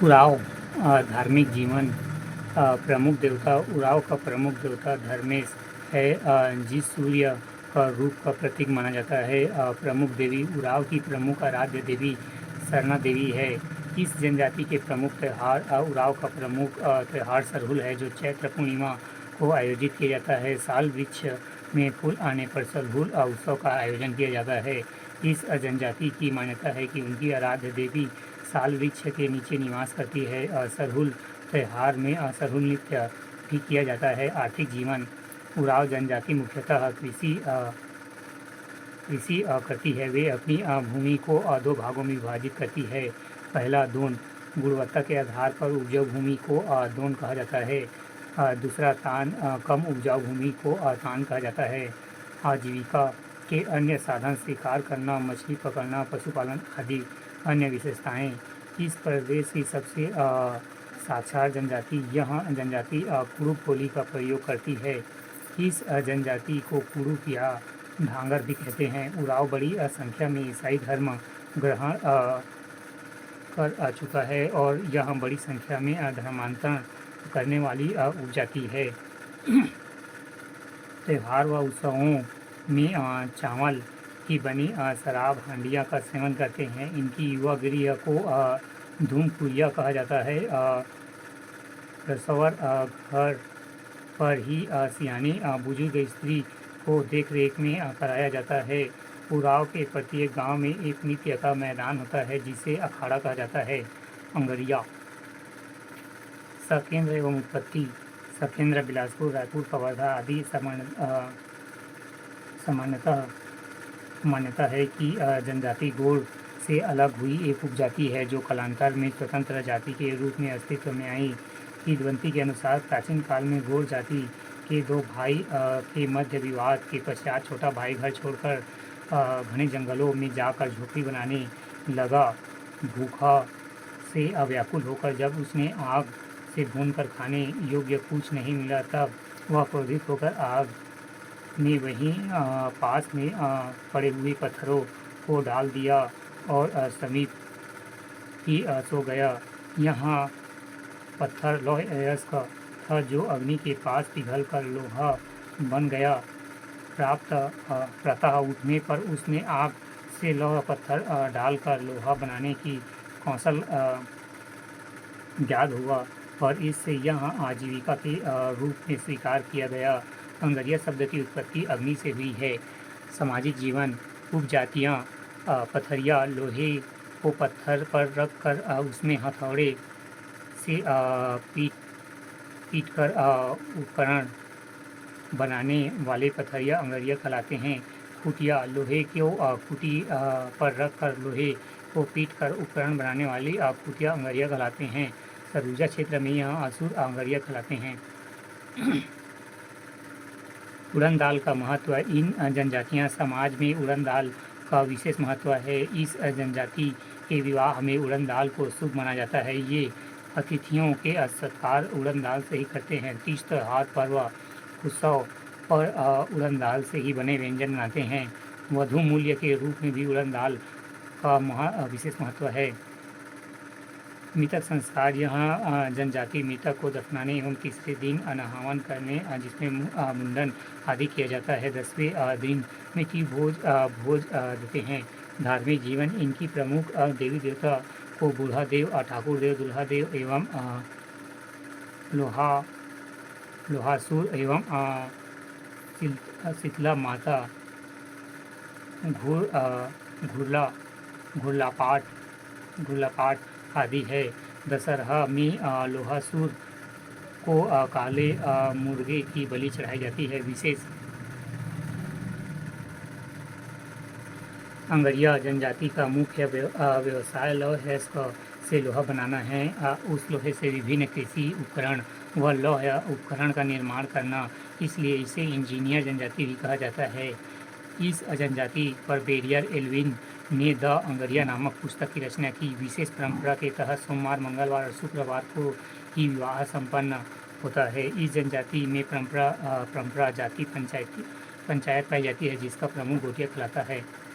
उराव धार्मिक जीवन प्रमुख देवता उराव का प्रमुख देवता धर्मेश है, जिस सूर्य का रूप का प्रतीक माना जाता है। प्रमुख देवी उराव की प्रमुख आराध्य देवी सरना देवी है। इस जनजाति के प्रमुख त्यौहार उराव का प्रमुख त्यौहार सरहुल है, जो चैत्र पूर्णिमा को आयोजित किया जाता है। साल वृक्ष में फूल आने पर सरहुल उत्सव का आयोजन किया जाता है। इस जनजाति की मान्यता है कि उनकी आराध्य देवी साल वृक्ष के नीचे निवास करती है। सरहुल त्यौहार में सरहुल नृत्य भी किया जाता है। आर्थिक जीवन उराव जनजाति मुख्यतः कृषि करती है। वे अपनी भूमि को दो भागों में विभाजित करती है। पहला दोन, गुणवत्ता के आधार पर उपजाऊ भूमि को दोन कहा जाता है। दूसरा तान, कम उपजाऊ भूमि को तान कहा जाता है। आजीविका के अन्य साधन शिकार करना, मछली पकड़ना, पशुपालन आदि अन्य विशेषताएं। इस प्रदेश की सबसे साक्षर जनजाति यह जनजाति कुरुप बोली का प्रयोग करती है। इस जनजाति को कुरुप या धांगर भी कहते हैं। उराव बड़ी संख्या में ईसाई धर्म ग्रहण कर चुका है और यह बड़ी संख्या में धर्मांतरण करने वाली उपजाति है। त्यौहार व उत्सवों में चावल की बनी शराब हांडिया का सेवन करते हैं। इनकी युवा गृह को धूमकुरिया कहा जाता है। रसोवर घर पर ही सियानी बुजुर्ग स्त्री को देख रेख में कराया जाता है। उराव के प्रत्येक गांव में एक नृत्य का मैदान होता है, जिसे अखाड़ा कहा जाता है। अंगरिया सकेंद्र एवं उत्पत्ति सकेंद्र बिलासपुर, रायपुर, कवर्धा आदि सामान्यतः मान्यता है कि जनजाति गोंड से अलग हुई एक उपजाति है, जो कालांतर में स्वतंत्र जाति के रूप में अस्तित्व में आई। किंवदंती के अनुसार प्राचीन काल में गोंड जाति के दो भाई के मध्य विवाद के पश्चात छोटा भाई घर छोड़कर घने जंगलों में जाकर झोपड़ी बनाने लगा। भूखा से व्याकुल होकर जब उसने आग से भूनकर खाने योग्य कुछ नहीं मिला, तब वह क्रोधित होकर आग में वहीं पास में पड़े हुए पत्थरों को डाल दिया और समीप ही सो गया। यहाँ पत्थर लौह अयस्क था, जो अग्नि के पास पिघल कर लोहा बन गया। प्रातः उठने पर उसने आग से लौह पत्थर डालकर लोहा बनाने की कौशल ज्ञात हुआ और इससे यह आजीविका के रूप में स्वीकार किया गया। अंगरिया शब्द की उत्पत्ति अग्नि से हुई है। सामाजिक जीवन उपजातियाँ पथरिया लोहे को पत्थर पर रख कर उसमें हथौड़े से पीट कर उपकरण बनाने वाले पथरिया अंगरिया कहलाते हैं। खुटिया लोहे को खुटी पर रख कर लोहे को पीट कर उपकरण बनाने वाली खुटिया अंगरिया कहलाते हैं। सरगुजा क्षेत्र में यह असुर अंगरिया कहलाते हैं। उड़न दाल का महत्व इन जनजातियां समाज में उड़न दाल का विशेष महत्व है। इस जनजाति के विवाह में उड़न दाल को शुभ माना जाता है। ये अतिथियों के सत्कार उड़न दाल से ही करते हैं। तीज त्योहार पर्व उत्सव और उड़न दाल से ही बने व्यंजन बनाते हैं। वधु मूल्य के रूप में भी उड़न दाल का विशेष महत्व है। मृतक संस्कार यहाँ जनजाति मृतक को दफनाने एवं तीसरे दिन नहावन करने, जिसमें मुंडन आदि किया जाता है। 10वें दिन मिट्टी भोज देते हैं। धार्मिक जीवन इनकी प्रमुख देवी देवता को बूढ़ा देव, ठाकुर देव, दुल्हा देव एवं लोहासुर एवं शीतला माता, घुरलापाट आदि है। दशहरा में लोहासुर को काले मुर्गे की बलि चढ़ाई जाती है। विशेष अंगरिया जनजाति का मुख्य व्यवसाय लौह अयस्क से लोहा बनाना है। उस लोहे से विभिन्न कृषि उपकरण व लौह उपकरण का निर्माण करना, इसलिए इसे इंजीनियर जनजाति भी कहा जाता है। इस जनजाति पर बेरियर एल्विन ने द अंगरिया नामक पुस्तक की रचना की। विशेष परंपरा के तहत सोमवार, मंगलवार और शुक्रवार को ही विवाह संपन्न होता है। इस जनजाति में परंपरा जाति पंचायत पाई जाती है, जिसका प्रमुख गोटिया कहलाता है।